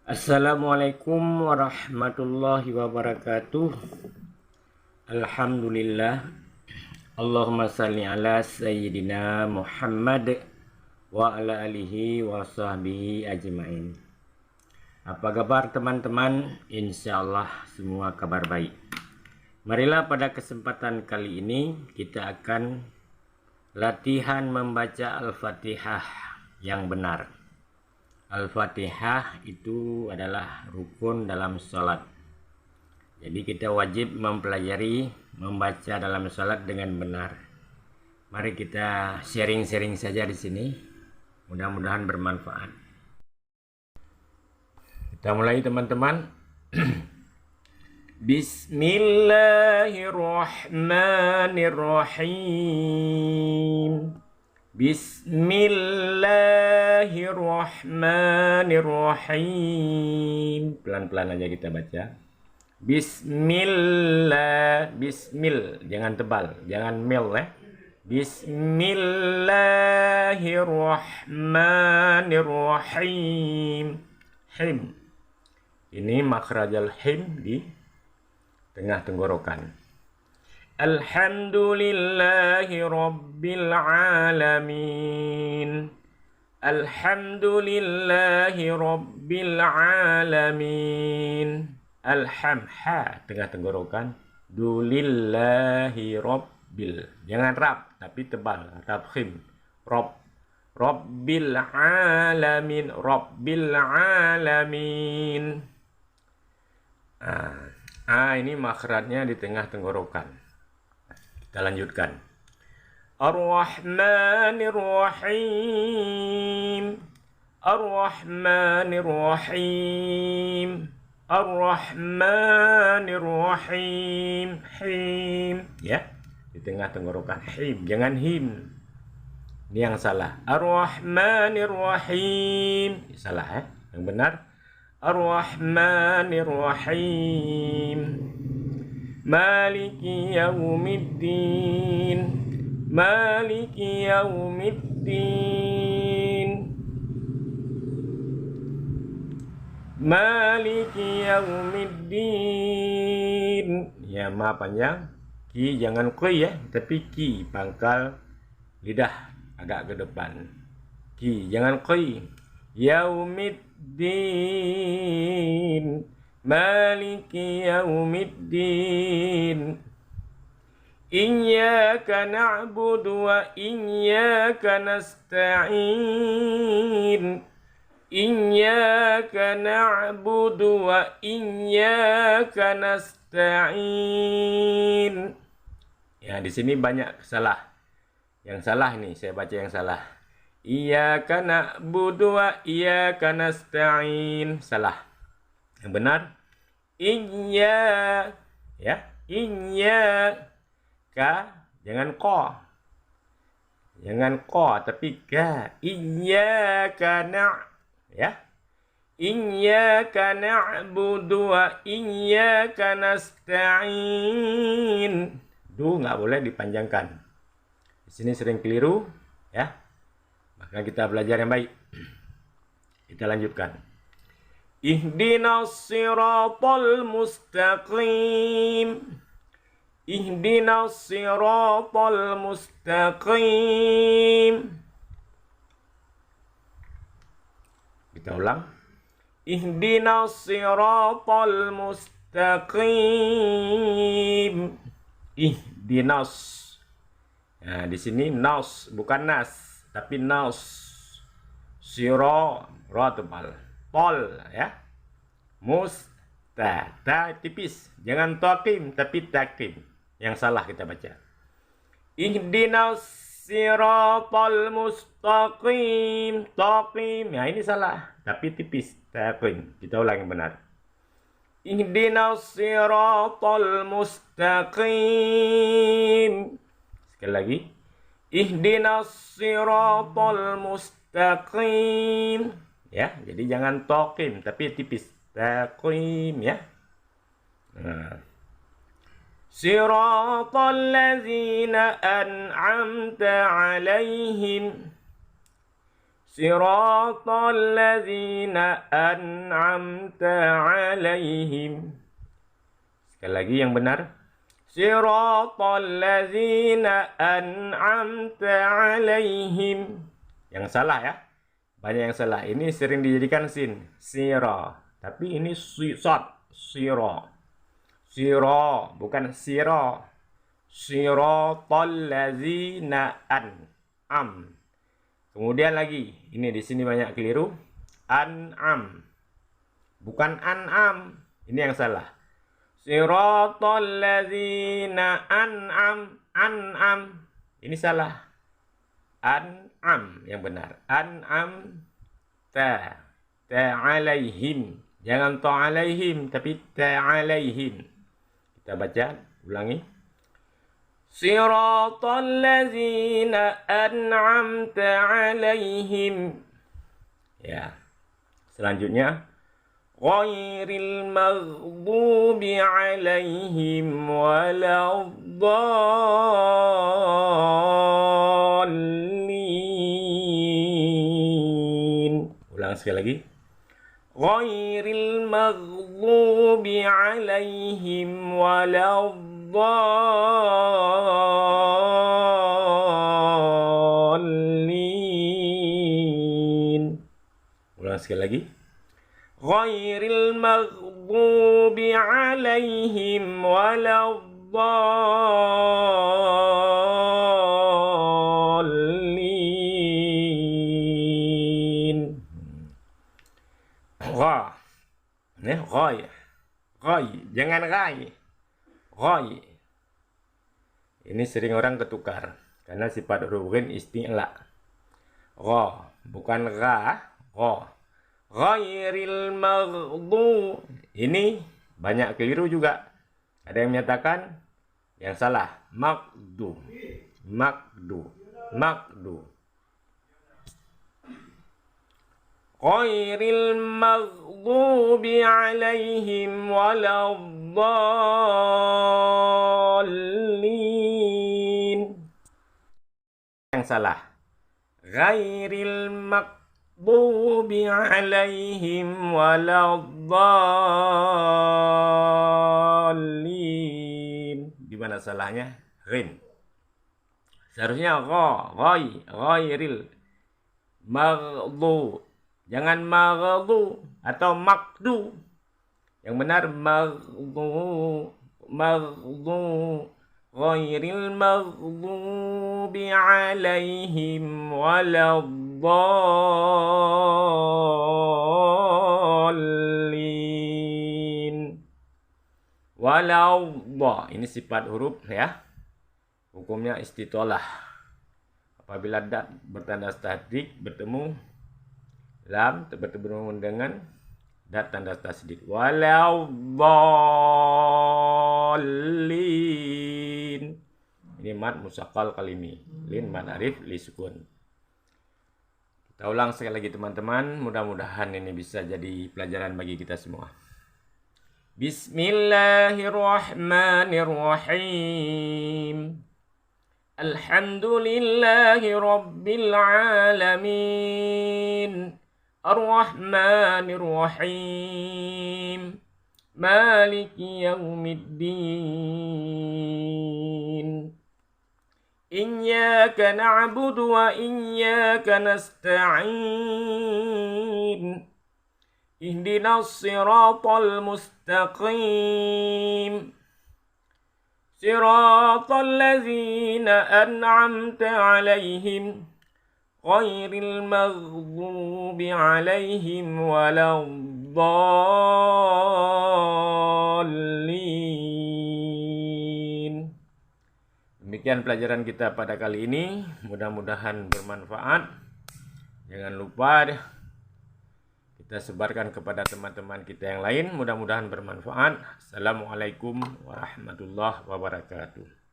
Assalamualaikum warahmatullahi wabarakatuh. Alhamdulillah. Allahumma salli ala sayyidina Muhammad wa ala alihi wa sahbihi ajma'in. Apa kabar teman-teman? Insyaallah semua kabar baik. Marilah pada kesempatan kali ini kita akan latihan membaca Al-Fatihah yang benar. Al-Fatihah itu adalah rukun dalam sholat. Jadi kita wajib mempelajari membaca dalam sholat dengan benar. Mari kita sharing-sharing saja di sini. Mudah-mudahan bermanfaat. Kita mulai teman-teman. Bismillahirrahmanirrahim. Bismillahirrahmanirrahim. Pelan-pelan aja kita baca. Bismil, jangan tebal, jangan mil ya. Bismillahirrahmanirrahim. Him. Ini makhrajal him di tengah tenggorokan. Alhamdulillahi Rabbil Alamin. Alhamdulillahi Rabbil Alamin. Alhamha tengah tenggorokan. Dulillahi Rabbil. Jangan rab tapi tebal. Rab khim. Rob. Rabbil Alamin. Rabbil Alamin. Ini makhrajnya di tengah tenggorokan. Kita lanjutkan. Ar-Rahmanir-Rahim. Ar-Rahmanir-Rahim. Ar-Rahmanir-Rahim. Him. Ya, di tengah tenggorokan. Him, jangan him. Ini yang salah. Ar-Rahmanir-Rahim. Salah ya. Yang benar. Ar-Rahmanir-Rahim. Maliki yaumiddin. Maliki yaumiddin. Maliki yaumiddin. Ya, ma panjang. Ki jangan kui ya, tapi ki pangkal lidah agak ke depan. Ki jangan kui. Yaumiddin. Maliki yaumiddin. Iyyaka na'budu wa iyyaka nasta'in. Iyyaka na'budu wa iyyaka nasta'in. Ya, di sini banyak salah. Yang salah ini saya baca yang salah. Iyyaka na'budu wa iyyaka nasta'in. Salah. Yang benar ya, ka jangan ko, tapi ka. Iyyaka ya, iyyaka na'budu wa iyyaka nasta'in. Nggak boleh dipanjangkan. Di sini sering keliru ya, maka kita belajar yang baik. Kita lanjutkan. Ihdinas siratal mustaqim. Ihdinas siratal mustaqim. Kita ulang. Ihdinas siratal mustaqim. Ihdinas. Nah, di sini nas bukan nas, tapi nas. Sira ra tebal. Tol ya. Ta tipis. Jangan taqim tapi taqim. Yang salah kita baca. Ihdinas siratal mustaqim. Taqim. Ya, ini salah. Tapi tipis. Taqim. Kita ulang yang benar. Ihdinas siratal mustaqim. Sekali lagi. Ihdinas siratal mustaqim. Ya, jadi jangan tokim tapi tipis. Taqim ya. Siratal ladzina an'amta 'alaihim. Siratal ladzina an'amta 'alaihim. Sekali lagi yang benar. Siratal ladzina an'amta 'alaihim. Yang salah ya. Banyak yang salah. Ini sering dijadikan sin. Sira. Tapi ini sod. Sira. Sira. Bukan sira. Siratal ladzina an'am. Kemudian lagi, ini di sini banyak keliru. An'am. Bukan an'am. Ini yang salah. Siratal ladzina an'am. An'am. Ini salah. An'am yang benar. An'am ta. Ta'alaihim. Jangan ta'alaihim, tapi ta'alaihim. Kita baca, ulangi. Siratal ladzina an'amta 'alaihim. Ya. Selanjutnya ghairil maghdubi 'alaihim waladdallin. Ulang sekali lagi. Ghairil maghdubi 'alaihim waladdallin. Ulang sekali lagi. Ghairil maghdubi 'alaihim waladdallin. Gha. Nih, ghai. Ghai, jangan ghai. Ghai. Ini sering orang ketukar karena sifat huruf ghin isti'la. Gha, bukan gha, gha. Ghairil maghdu. Ini banyak keliru juga. Ada yang menyatakan yang salah. Maghdu. Maghdu. Maghdu. Ghairil maghdubi 'alaihim waladdallin. Yang salah. Ghairil maghdubi 'alaihim waladdallin. Di mana salahnya? Ghin. Seharusnya ghairil maghdu. Jangan maghdu atau makdu. Yang benar maghdu. Ghairil maghdubi 'alaihim waladdallin. Waladda. Ini sifat huruf ya. Hukumnya istitolah. Apabila dat bertanda tasdid bertemu lam bertemu dengan dat tanda tasdid. Waladdallin. Ini mad musaqqal kalimi. Lin mad arif li sukun. Kita ulang sekali lagi teman-teman. Mudah-mudahan ini bisa jadi pelajaran bagi kita semua. Bismillahirrahmanirrahim. Alhamdulillahi rabbil alamin. Ar-Rahmanir-Rahim. Maliki yaumiddin. Iyyaka na'budu wa iyyaka nasta'in. Ihdinas siratal mustaqim. Siratal ladzina an'amta 'alaihim ghairil maghdubi 'alaihim waladdallin. Demikian pelajaran kita pada kali ini. Mudah-mudahan bermanfaat. Jangan lupa kita sebarkan kepada teman-teman kita yang lain. Mudah-mudahan bermanfaat. Assalamualaikum warahmatullahi wabarakatuh.